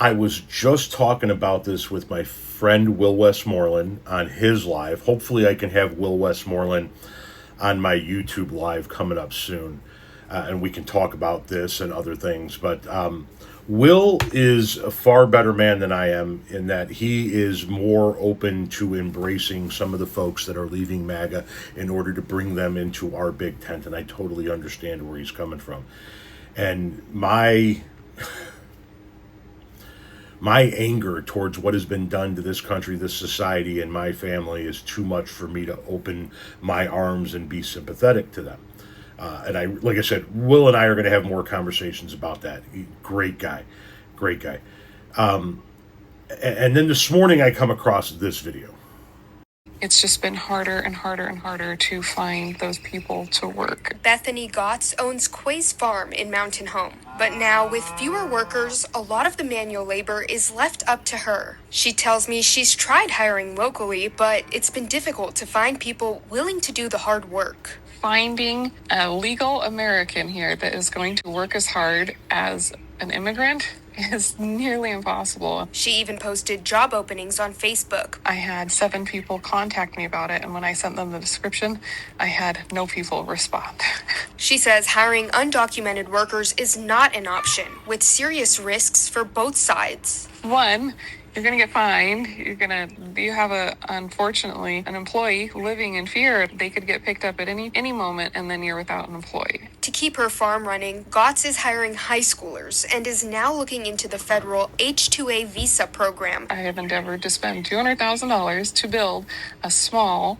I was just talking about this with my friend Will Westmoreland on his live. Hopefully, I can have Will Westmoreland on my YouTube live coming up soon, and we can talk about this and other things. But Will is a far better man than I am in that he is more open to embracing some of the folks that are leaving MAGA in order to bring them into our big tent, and I totally understand where he's coming from. And my anger towards what has been done to this country, this society, and my family is too much for me to open my arms and be sympathetic to them. And like I said, Will and I are going to have more conversations about that. Great guy, great guy. And then this morning I come across this video. It's just been harder and harder and harder to find those people to work. Bethany Gotts owns Quay's Farm in Mountain Home, but now with fewer workers, a lot of the manual labor is left up to her. She tells me she's tried hiring locally, but it's been difficult to find people willing to do the hard work. Finding a legal American here that is going to work as hard as an immigrant is nearly impossible. She even posted job openings on Facebook. I had 7 people contact me about it, and when I sent them the description, I had no people respond. She says hiring undocumented workers is not an option, with serious risks for both sides. One, you're going to get fined. You have unfortunately, an employee living in fear. They could get picked up at any moment, and then you're without an employee. To keep her farm running, Gotts is hiring high schoolers and is now looking into the federal H-2A visa program. I have endeavored to spend $200,000 to build a small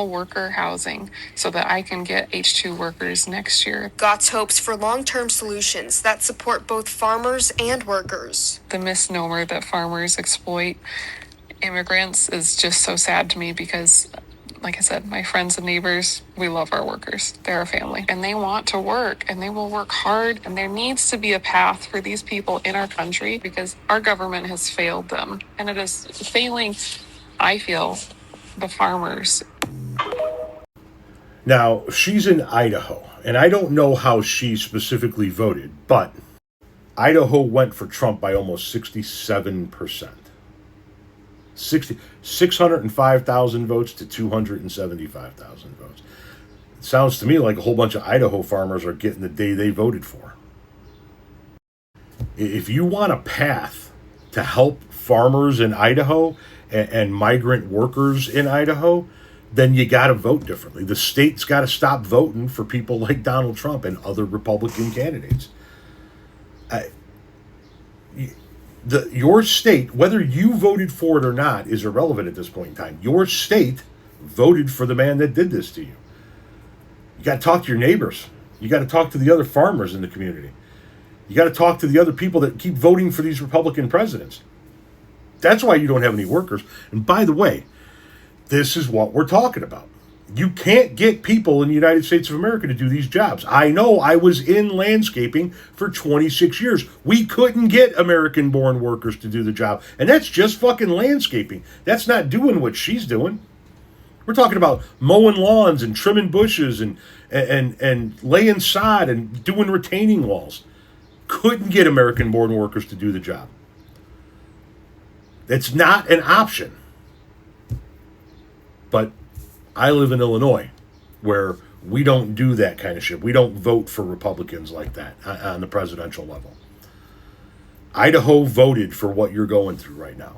worker housing so that I can get H-2 workers next year. Gotts hopes for long-term solutions that support both farmers and workers. The misnomer that farmers exploit immigrants is just so sad to me because, like I said, my friends and neighbors, we love our workers. They're our family. And they want to work, and they will work hard. And there needs to be a path for these people in our country because our government has failed them. And it is failing, I feel, the farmers. Now, she's in Idaho, and I don't know how she specifically voted, but Idaho went for Trump by almost 67%. 605,000 votes to 275,000 votes. It sounds to me like a whole bunch of Idaho farmers are getting the day they voted for. If you want a path to help farmers in Idaho and migrant workers in Idaho, then you got to vote differently. The state's got to stop voting for people like Donald Trump and other Republican candidates. Your state, whether you voted for it or not, is irrelevant at this point in time. Your state voted for the man that did this to you. You got to talk to your neighbors. You got to talk to the other farmers in the community. You got to talk to the other people that keep voting for these Republican presidents. That's why you don't have any workers. And by the way, this is what we're talking about. You can't get people in the United States of America to do these jobs. I know I was in landscaping for 26 years. We couldn't get American-born workers to do the job. And that's just fucking landscaping. That's not doing what she's doing. We're talking about mowing lawns and trimming bushes and laying sod and doing retaining walls. Couldn't get American-born workers to do the job. It's not an option. But I live in Illinois, where we don't do that kind of shit. We don't vote for Republicans like that on the presidential level. Idaho voted for what you're going through right now.